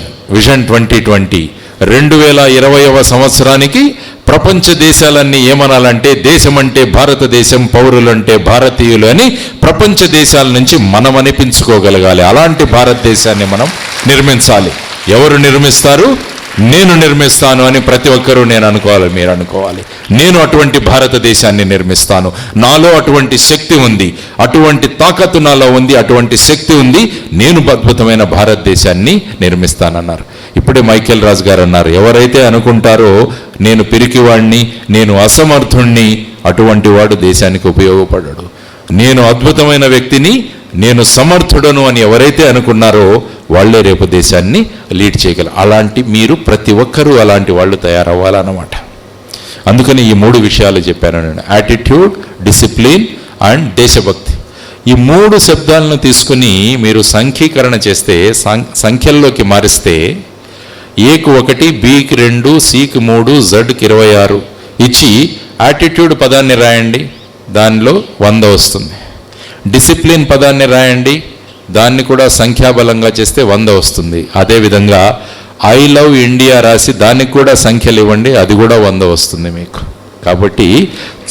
2020. 2020వ సంవత్సరానికి ప్రపంచ దేశాలన్నీ ఏమనాలంటే దేశం అంటే భారతదేశం, పౌరులంటే భారతీయులు అని ప్రపంచ దేశాల నుంచి మనం అనిపించుకోగలగాలి. అలాంటి భారతదేశాన్ని మనం నిర్మించాలి. ఎవరు నిర్మిస్తారు? నేను నిర్మిస్తాను అని ప్రతి ఒక్కరూ నేను అనుకోవాలి, మీరు అనుకోవాలి. నేను అటువంటి భారతదేశాన్ని నిర్మిస్తాను, నాలో అటువంటి శక్తి ఉంది, అటువంటి తాకత్తు నాలో ఉంది, అటువంటి శక్తి ఉంది, నేను అద్భుతమైన భారతదేశాన్ని నిర్మిస్తానన్నారు. ఇప్పుడే మైకేల్ రాజు గారు అన్నారు, ఎవరైతే అనుకుంటారో నేను పిరికివాణ్ణి, నేను అసమర్థుణ్ణి, అటువంటి వాడు దేశానికి ఉపయోగపడడు. నేను అద్భుతమైన వ్యక్తిని, నేను సమర్థుడను అని ఎవరైతే అనుకున్నారో వాళ్ళే రేపు దేశాన్ని లీడ్ చేయగలరు. అలాంటి మీరు ప్రతి ఒక్కరూ అలాంటి వాళ్ళు తయారవ్వాలన్నమాట. అందుకని ఈ 3 విషయాలు చెప్పాను నేను, యాటిట్యూడ్, డిసిప్లిన్ అండ్ దేశభక్తి. ఈ 3 శబ్దాలను తీసుకుని మీరు సంఖ్యీకరణ చేస్తే, సంఖ్యల్లోకి మారిస్తే ఏకు 1, బికి 2, సికి 3, జడ్కి 26 ఇచ్చి యాటిట్యూడ్ పదాన్ని రాయండి, దానిలో 100 వస్తుంది. డిసిప్లిన్ పదాన్ని రాయండి, దాన్ని కూడా సంఖ్యాబలంగా చేస్తే 100 వస్తుంది. అదేవిధంగా ఐ లవ్ ఇండియా రాసి దానికి కూడా సంఖ్యలు ఇవ్వండి, అది కూడా 100 వస్తుంది మీకు. కాబట్టి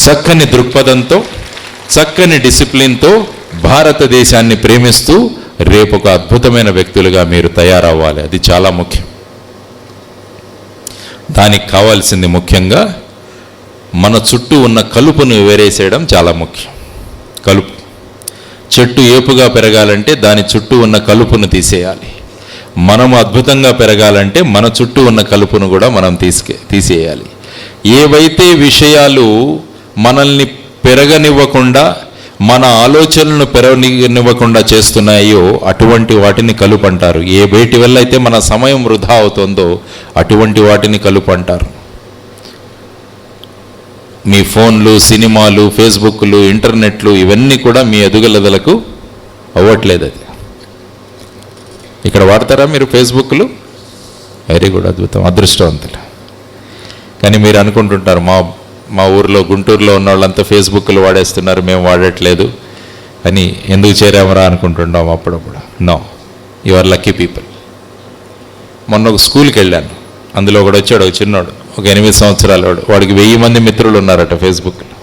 చక్కని దృక్పథంతో, చక్కని డిసిప్లిన్తో భారతదేశాన్ని ప్రేమిస్తూ రేపు ఒక అద్భుతమైన వ్యక్తులుగా మీరు తయారవ్వాలి. అది చాలా ముఖ్యం. దానికి కావాల్సింది ముఖ్యంగా మన చుట్టూ ఉన్న కలుపును వేరేసేయడం చాలా ముఖ్యం. కలుపు, చెట్టు ఏపుగా పెరగాలంటే దాని చుట్టూ ఉన్న కలుపును తీసేయాలి. మనము అద్భుతంగా పెరగాలంటే మన చుట్టూ ఉన్న కలుపును కూడా మనం తీసేయాలి. ఏవైతే విషయాలు మనల్ని పెరగనివ్వకుండా, మన ఆలోచనలను పెరగనివ్వకుండా చేస్తున్నాయో అటువంటి వాటిని కలుపు అంటారు. ఏ వేటి వల్ల అయితే మన సమయం వృధా అవుతుందో అటువంటి వాటిని కలుపు అంటారు. మీ ఫోన్లు, సినిమాలు, ఫేస్బుక్లు, ఇంటర్నెట్లు ఇవన్నీ కూడా మీ ఎదుగుదలకు అవ్వట్లేదు. అది ఇక్కడ వాడతారా మీరు ఫేస్బుక్లు? వెరీ గుడ్, అద్భుతం, అదృష్టవంతులు. కానీ మీరు అనుకుంటుంటారు, మా ఊర్లో గుంటూరులో ఉన్న వాళ్ళంతా ఫేస్బుక్లు వాడేస్తున్నారు, మేము వాడట్లేదు అని. ఎందుకు చేరామరా అనుకుంటున్నాం అప్పుడప్పుడు. No, you are lucky people. మొన్న ఒక స్కూల్కి వెళ్ళాను, అందులో ఒకడు వచ్చాడు, ఒక చిన్నోడు, ఒక 8 సంవత్సరాల వాడు. వాడికి 1000 మంది మిత్రులు ఉన్నారట ఫేస్బుక్లో.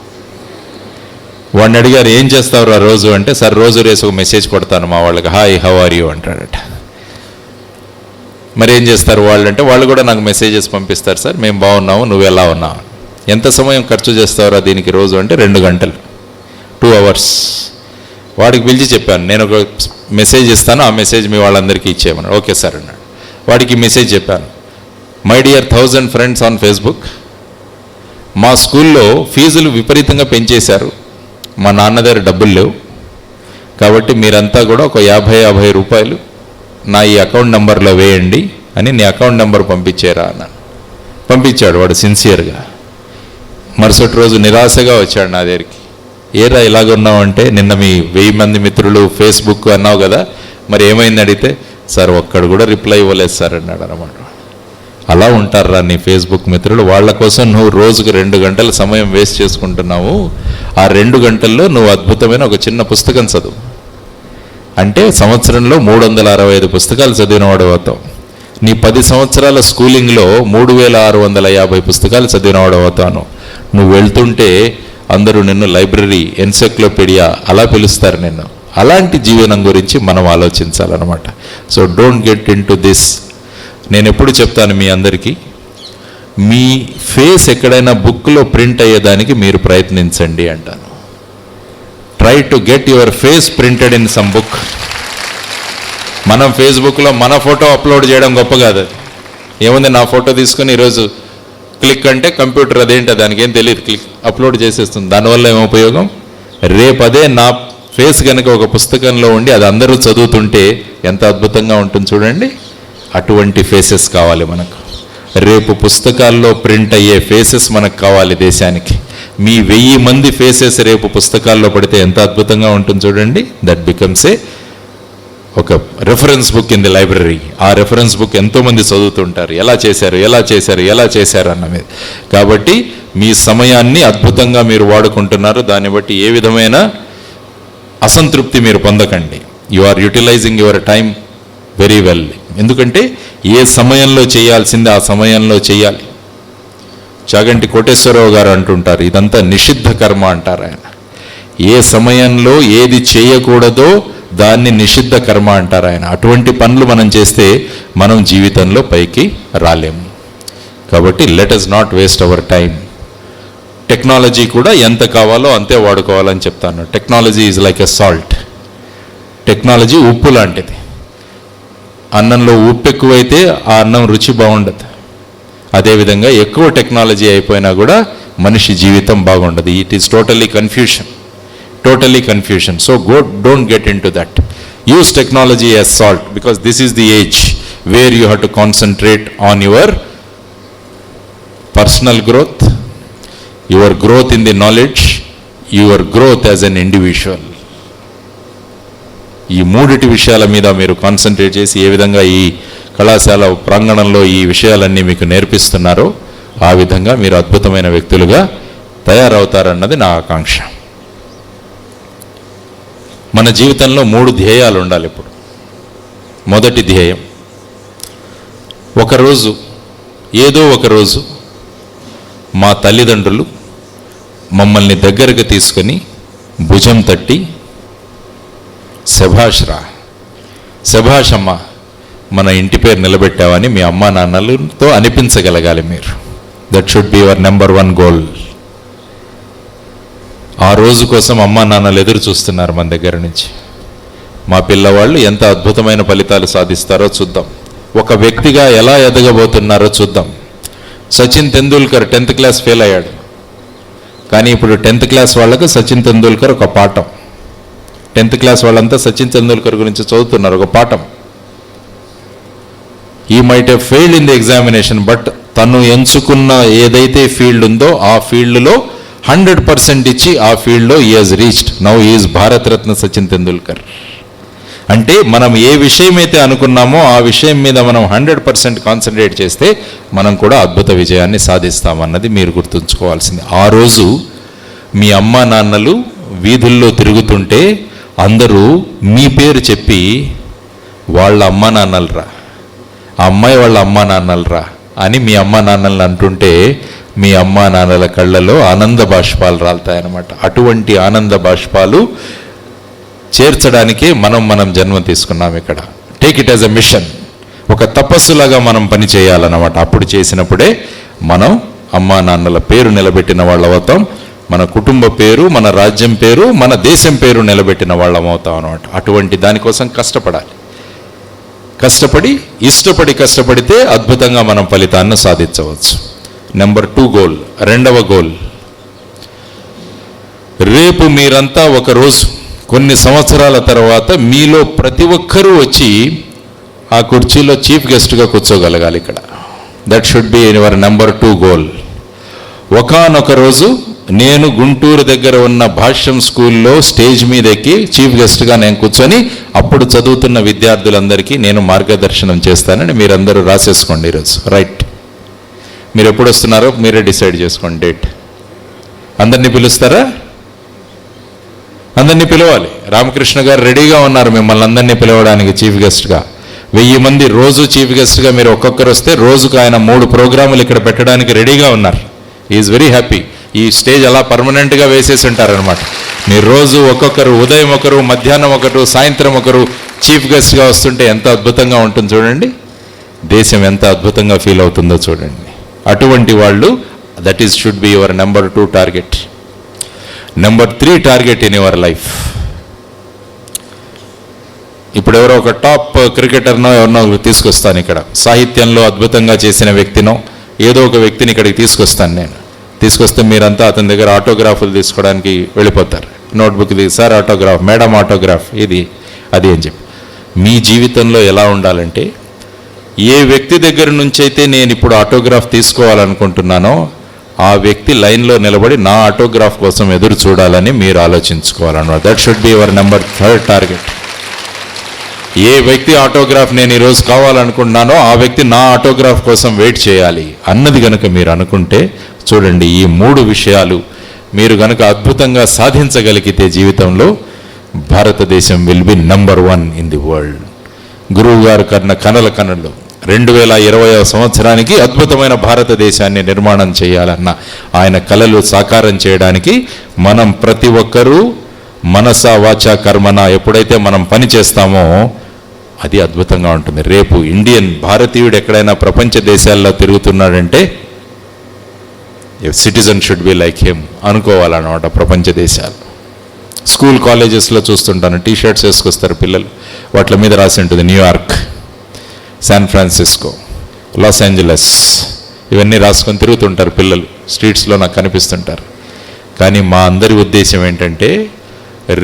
వాడిని అడిగారు, ఏం చేస్తావు ఆ రోజు అంటే, సార్ రోజు రేసు ఒక మెసేజ్ కొడతాను మా వాళ్ళకి, హాయ్ హౌ ఆర్ యూ అంటాడట. మరి ఏం చేస్తారు వాళ్ళు అంటే, వాళ్ళు కూడా నాకు మెసేజెస్ పంపిస్తారు, సార్ మేము బాగున్నాము, నువ్వు ఎలా ఉన్నావు. ఎంత సమయం ఖర్చు చేస్తావురా దీనికి రోజు అంటే 2 గంటలు, 2 hours. వాడికి పిలిచి చెప్పాను, నేను ఒక మెసేజ్ ఇస్తాను, ఆ మెసేజ్ మీ వాళ్ళందరికీ ఇచ్చేయమన్నాడు. ఓకే సార్ అన్నాడు. వాడికి మెసేజ్ చెప్పాను, my dear 1000 friends on Facebook, మా స్కూల్లో ఫీజులు విపరీతంగా పెంచేశారు, మా నాన్న దగ్గర డబ్బులు లేవు, కాబట్టి మీరంతా కూడా ఒక 50 రూపాయలు నా ఈ అకౌంట్ నెంబర్లో వేయండి అని నీ అకౌంట్ నెంబర్ పంపించేరా అన్నాను. పంపించాడు వాడు సిన్సియర్గా. మరుసటి రోజు నిరాశగా వచ్చాడు నా దగ్గరికి. ఏరా ఇలాగున్నావు అంటే, నిన్న మీ 1000 మంది మిత్రులు ఫేస్బుక్ అన్నావు కదా, మరి ఏమైంది అడిగితే, సార్ ఒక్కడు కూడా రిప్లై ఇవ్వలేదు సార్ అన్నాడు అన్నమాట. అలా ఉంటారా నీ ఫేస్బుక్ మిత్రులు? వాళ్ళ కోసం నువ్వు రోజుకు 2 గంటల సమయం వేస్ట్ చేసుకుంటున్నావు. ఆ 2 గంటల్లో నువ్వు అద్భుతమైన ఒక చిన్న పుస్తకం చదువు. అంటే సంవత్సరంలో 365 పుస్తకాలు చదివినవాడు అవుతావు. నీ 10 సంవత్సరాల స్కూలింగ్లో 3650 పుస్తకాలు చదివినవాడు అవుతాను. నువ్వు వెళ్తుంటే అందరూ నిన్ను లైబ్రరీ, ఎన్సైక్లోపీడియా అలా పిలుస్తారు నిన్ను. అలాంటి జీవనం గురించి మనం ఆలోచించాలన్నమాట. So don't get into this. నేను ఎప్పుడు చెప్తాను మీ అందరికీ, మీ ఫేస్ ఎక్కడైనా బుక్లో ప్రింట్ అయ్యేదానికి మీరు ప్రయత్నించండి అంటాను. Try to get your face printed in some book. మనం ఫేస్బుక్లో మన ఫోటో అప్లోడ్ చేయడం గొప్ప కాదు. ఏముంది, నా ఫోటో తీసుకుని ఈరోజు క్లిక్ అంటే కంప్యూటర్ అదేంటి దానికి ఏం తెలియదు, క్లిక్ అప్లోడ్ చేసేస్తుంది. దానివల్ల ఏం ఉపయోగం? రేపు అదే నా ఫేస్ కనుక ఒక పుస్తకంలో ఉండి అది అందరూ చదువుతుంటే ఎంత అద్భుతంగా ఉంటుంది చూడండి. అటువంటి ఫేసెస్ కావాలి మనకు. రేపు పుస్తకాల్లో ప్రింట్ అయ్యే ఫేసెస్ మనకు కావాలి దేశానికి. మీ 1000 మంది ఫేసెస్ రేపు పుస్తకాల్లో పడితే ఎంత అద్భుతంగా ఉంటుంది చూడండి. దట్ బికమ్స్ ఒక reference book in the library. ఆ రెఫరెన్స్ బుక్ ఎంతోమంది చదువుతుంటారు, ఎలా చేశారు అన్న మీద. కాబట్టి మీ సమయాన్ని అద్భుతంగా మీరు వాడుకుంటున్నారు. దాన్ని బట్టి ఏ విధమైన అసంతృప్తి మీరు పొందకండి. You are utilising your time very well. ఎందుకంటే ఏ సమయంలో చేయాల్సిందే ఆ సమయంలో చేయాలి. చాగంటి కోటేశ్వరరావు గారు అంటుంటారు, ఇదంతా నిషిద్ధ కర్మ అంటారు ఆయన. ఏ సమయంలో ఏది చేయకూడదో దాన్ని నిషిద్ధ కర్మ అంటారు ఆయన. అటువంటి పనులు మనం చేస్తే మనం జీవితంలో పైకి రాలేము. కాబట్టి let us not waste our time. Technology కూడా ఎంత కావాలో అంతే వాడుకోవాలని చెప్తాను. Technology is like a salt. Technology ఉప్పు లాంటిది. అన్నంలో ఉప్పు ఎక్కువైతే ఆ అన్నం రుచి బాగుండదు. అదేవిధంగా ఎక్కువ టెక్నాలజీ అయిపోయినా కూడా మనిషి జీవితం బాగుండదు. It is totally confusion. So don't get in to that. Use technology as salt because this is the age where you have to concentrate on your personal growth, your growth in the knowledge, your growth as an individual. ఈ మూడిటి విషయాల మీద మీరు concentrate చేసి ఏ విధంగా ఈ కళాశాల ప్రాంగణంలో ఈ విషయాలన్నీ మీకు నేర్పిస్తున్నారో ఆ విధంగా మీరు అద్భుతమైన వ్యక్తులుగా తయారవుతారన్నది నా ఆకాంక్ష. మన జీవితంలో 3 ధ్యేయాలు ఉండాలి. ఇప్పుడు మొదటి ధ్యేయం, ఏదో ఒక రోజు మా తల్లిదండ్రులు మమ్మల్ని దగ్గరకు తీసుకొని భుజం తట్టి శభాష్ అమ్మ, మన ఇంటి పేరు నిలబెట్టావని మీ అమ్మా నాన్నలతో అనిపించగలగాలి మీరు. That should be your number 1 goal. ఆ రోజు కోసం అమ్మా నాన్నలు ఎదురు చూస్తున్నారు మన దగ్గర నుంచి. మా పిల్లవాళ్ళు ఎంత అద్భుతమైన ఫలితాలు సాధిస్తారో చూద్దాం. ఒక వ్యక్తిగా ఎలా ఎదగబోతున్నారో చూద్దాం. Sachin Tendulkar 10th class fail అయ్యాడు. కానీ ఇప్పుడు 10th క్లాస్ వాళ్ళకు సచిన్ తెందూల్కర్ ఒక పాఠం. 10th క్లాస్ వాళ్ళంతా సచిన్ తెందూల్కర్ గురించి చదువుతున్నారు, ఒక పాఠం. He might have failed in the examination, but తను ఎంచుకున్న ఏదైతే ఫీల్డ్ ఉందో ఆ ఫీల్డ్లో 100% ఇచ్చి ఆ ఫీల్డ్లో he has reached. Now he is Bharat Ratna Sachin Tendulkar. అంటే మనం ఏ విషయం అయితే అనుకున్నామో ఆ విషయం మీద మనం 100% కాన్సన్ట్రేట్ చేస్తే మనం కూడా అద్భుత విజయాన్ని సాధిస్తామన్నది మీరు గుర్తుంచుకోవాల్సింది. ఆ రోజు మీ అమ్మా నాన్నలు వీధుల్లో తిరుగుతుంటే అందరూ మీ పేరు చెప్పి వాళ్ళ అమ్మా నాన్నలరా, ఆ అమ్మాయి వాళ్ళ అమ్మా నాన్నలరా అని మీ అమ్మా నాన్నలు అంటుంటే మీ అమ్మా నాన్నల కళ్ళలో ఆనంద బాష్పాలు రాలుతాయన్నమాట. అటువంటి ఆనంద బాష్పాలు చేర్చడానికే మనం జన్మ తీసుకున్నాం ఇక్కడ. Take it as a mission. ఒక తపస్సులాగా మనం పని చేయాలన్నమాట. అప్పుడు చేసినప్పుడే మనం అమ్మా నాన్నల పేరు నిలబెట్టిన వాళ్ళం అవుతాం. మన కుటుంబ పేరు, మన రాజ్యం పేరు, మన దేశం పేరు నిలబెట్టిన వాళ్ళం అవుతాం అన్నమాట. అటువంటి దానికోసం కష్టపడాలి. ఇష్టపడి కష్టపడితే అద్భుతంగా మనం ఫలితాన్ని సాధించవచ్చు. నెంబర్ 2 గోల్, రెండవ గోల్, రేపు మీరంతా ఒకరోజు కొన్ని సంవత్సరాల తర్వాత మీలో ప్రతి ఒక్కరూ వచ్చి ఆ కుర్చీలో చీఫ్ గెస్ట్గా కూర్చోగలగాలి ఇక్కడ. That should be your number 2 goal. ఒకానొక రోజు నేను గుంటూరు దగ్గర ఉన్న భాష్యం స్కూల్లో స్టేజ్ మీద ఎక్కి చీఫ్ గెస్ట్గా నేను కూర్చొని అప్పుడు చదువుతున్న విద్యార్థులందరికీ నేను మార్గదర్శనం చేస్తానని మీరందరూ రాసేసుకోండి ఈరోజు. రైట్, మీరు ఎప్పుడు వస్తున్నారో మీరే డిసైడ్ చేసుకోండి డేట్. అందరినీ పిలుస్తారా? అందరినీ పిలవాలి. రామకృష్ణ గారు రెడీగా ఉన్నారు మిమ్మల్ని అందరినీ పిలవడానికి చీఫ్ గెస్ట్గా. 1000 మంది రోజు చీఫ్ గెస్ట్గా మీరు ఒక్కొక్కరు వస్తే రోజుకు ఆయన 3 ప్రోగ్రాములు ఇక్కడ పెట్టడానికి రెడీగా ఉన్నారు. Is very happy. ఈ స్టేజ్ అలా పర్మనెంట్గా వేసేసి ఉంటారనమాట. మీరు రోజు ఒక్కొక్కరు, ఉదయం ఒకరు, మధ్యాహ్నం ఒకరు, సాయంత్రం ఒకరు చీఫ్ గెస్ట్గా వస్తుంటే ఎంత అద్భుతంగా ఉంటుంది చూడండి. దేశం ఎంత అద్భుతంగా ఫీల్ అవుతుందో చూడండి. అటువంటి వాళ్ళు, that is should be your number 2 target. Number 3 target in your life. ఇప్పుడు ఎవరో ఒక టాప్ క్రికెటర్నో ఎవరినో తీసుకొస్తాను ఇక్కడ. సాహిత్యంలో అద్భుతంగా చేసిన వ్యక్తినో ఏదో ఒక వ్యక్తిని ఇక్కడికి తీసుకొస్తాను నేను. తీసుకొస్తే మీరంతా అతని దగ్గర ఆటోగ్రాఫ్లు తీసుకోవడానికి వెళ్ళిపోతారు. Notebook sir autograph, madam autograph, ఇది అది అని చెప్పి. మీ జీవితంలో ఎలా ఉండాలంటే, ఏ వ్యక్తి దగ్గర నుంచి అయితే నేను ఇప్పుడు ఆటోగ్రాఫ్ తీసుకోవాలనుకుంటున్నానో ఆ వ్యక్తి లైన్లో నిలబడి నా ఆటోగ్రాఫ్ కోసం ఎదురు చూడాలని మీరు ఆలోచించుకోవాలన్నమాట. That should be your number 3 target. ఏ వ్యక్తి ఆటోగ్రాఫ్ నేను ఈరోజు కావాలనుకుంటున్నానో ఆ వ్యక్తి నా ఆటోగ్రాఫ్ కోసం వెయిట్ చేయాలి అన్నది కనుక మీరు అనుకుంటే చూడండి, ఈ 3 విషయాలు మీరు కనుక అద్భుతంగా సాధించగలిగితే జీవితంలో భారతదేశం will be number 1 in the world. గురువు గారు కనల కనులు 2020వ సంవత్సరానికి అద్భుతమైన భారతదేశాన్ని నిర్మాణం చేయాలన్న ఆయన కలలు సాకారం చేయడానికి మనం ప్రతి ఒక్కరూ మనస వాచ కర్మన ఎప్పుడైతే మనం పని చేస్తామో అది అద్భుతంగా ఉంటుంది. రేపు భారతీయుడు ఎక్కడైనా ప్రపంచ దేశాల్లో తిరుగుతున్నాడంటే citizen should be like him అనుకోవాలన్నమాట ప్రపంచ దేశాలు. స్కూల్ కాలేజెస్లో చూస్తుంటాను, టీ షర్ట్స్ వేసుకొస్తారు పిల్లలు, వాటి మీద రాసి ఉంటుంది New York, San Francisco, Los Angeles, ఇవన్నీ రాసుకొని తిరుగుతుంటారు పిల్లలు, స్ట్రీట్స్లో నాకు కనిపిస్తుంటారు. కానీ మా అందరి ఉద్దేశం ఏంటంటే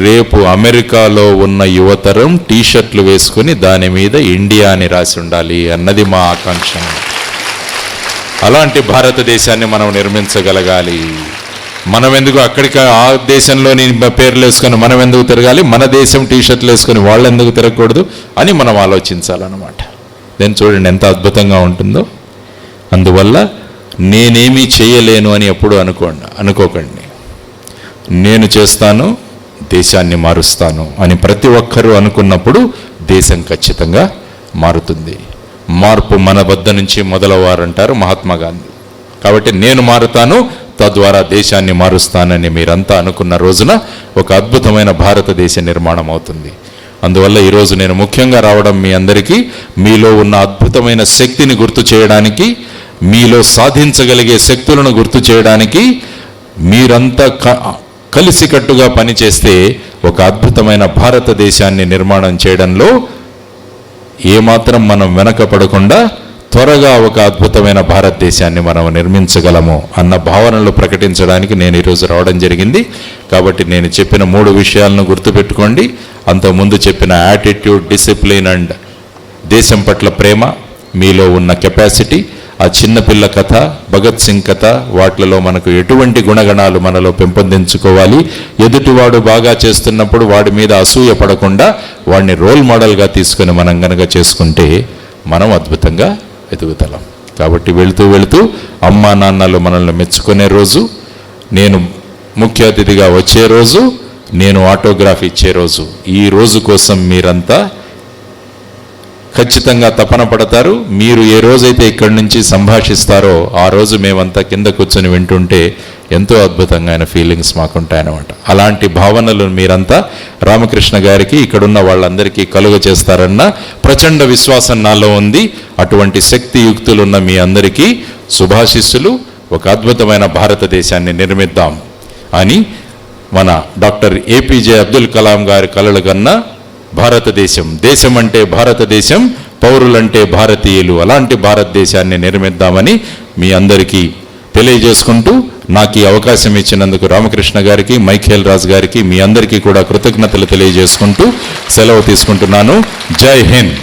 రేపు అమెరికాలో ఉన్న యువతరం టీ షర్ట్లు వేసుకుని దాని మీద ఇండియా అని రాసి ఉండాలి అన్నది మా ఆకాంక్ష. అలాంటి భారతదేశాన్ని మనం నిర్మించగలగాలి. మనం ఎందుకు అక్కడికి ఆ దేశంలోని పేర్లు వేసుకొని మనం ఎందుకు తిరగాలి, మన దేశం టీ షర్ట్లు వేసుకొని వాళ్ళు ఎందుకు తిరగకూడదు అని మనం ఆలోచించాలన్నమాట. నేను చూడండి ఎంత అద్భుతంగా ఉంటుందో. అందువల్ల నేనేమీ చేయలేను అని ఎప్పుడు అనుకోకండి. నేను చేస్తాను, దేశాన్ని మారుస్తాను అని ప్రతి ఒక్కరూ అనుకున్నప్పుడు దేశం ఖచ్చితంగా మారుతుంది. మార్పు మన వద్ద నుంచి మొదలవారంటారు మహాత్మా గాంధీ. కాబట్టి నేను మారుతాను, తద్వారా దేశాన్ని మారుస్తానని మీరంతా అనుకున్న రోజున ఒక అద్భుతమైన భారతదేశ నిర్మాణం అవుతుంది. అందువల్ల ఈరోజు నేను ముఖ్యంగా రావడం మీ అందరికీ మీలో ఉన్న అద్భుతమైన శక్తిని గుర్తు చేయడానికి, మీలో సాధించగలిగే శక్తులను గుర్తు చేయడానికి, మీరంతా కలిసికట్టుగా పనిచేస్తే ఒక అద్భుతమైన భారతదేశాన్ని నిర్మాణం చేయడంలో ఏమాత్రం మనం వెనకపడకుండా త్వరగా ఒక అద్భుతమైన భారతదేశాన్ని మనం నిర్మించగలము అన్న భావనలు ప్రకటించడానికి నేను ఈరోజు రావడం జరిగింది. కాబట్టి నేను చెప్పిన 3 విషయాలను గుర్తుపెట్టుకోండి. అంతకుముందు చెప్పిన యాటిట్యూడ్, డిసిప్లిన్ అండ్ దేశం పట్ల ప్రేమ, మీలో ఉన్న కెపాసిటీ, ఆ చిన్నపిల్ల కథ, భగత్ సింగ్ కథ, వాటిలో మనకు ఎటువంటి గుణగణాలు మనలో పెంపొందించుకోవాలి, ఎదుటివాడు బాగా చేస్తున్నప్పుడు వాడి మీద అసూయ పడకుండా వాడిని రోల్ మోడల్గా తీసుకొని మనం గనక చేసుకుంటే మనం అద్భుతంగా ఎదుగుతాం. కాబట్టి వెళుతూ అమ్మా నాన్నలు మనల్ని మెచ్చుకునే రోజు, నేను ముఖ్య అతిథిగా వచ్చే రోజు, నేను ఆటోగ్రాఫ్ ఇచ్చే రోజు, ఈ రోజు కోసం మీరంతా ఖచ్చితంగా తపన పడతారు. మీరు ఏ రోజైతే ఇక్కడి నుంచి సంభాషిస్తారో ఆ రోజు మేమంతా కింద కూర్చొని వింటుంటే ఎంతో అద్భుతంగా ఫీలింగ్స్ మాకుంటాయన్నమాట. అలాంటి భావనలు మీరంతా రామకృష్ణ గారికి, ఇక్కడున్న వాళ్ళందరికీ కలుగ చేస్తారన్న ప్రచండ విశ్వాసం నాలో ఉంది. అటువంటి శక్తి యుక్తులున్న మీ అందరికీ శుభాశిస్సులు. ఒక అద్భుతమైన భారతదేశాన్ని నిర్మిద్దాం అని మన డాక్టర్ ఏపీజే అబ్దుల్ కలాం గారి కలలు కన్నా భారతదేశం, దేశం అంటే భారతదేశం, పౌరులంటే భారతీయులు, అలాంటి భారతదేశాన్ని నిర్మిద్దామని మీ అందరికీ తెలియజేసుకుంటూ, నాకు ఈ అవకాశం ఇచ్చినందుకు రామకృష్ణ గారికి, మైఖేల్ రాజ్ గారికి, మీ అందరికీ కూడా కృతజ్ఞతలు తెలియజేసుకుంటూ సెలవు తీసుకుంటున్నాను. జై హింద్.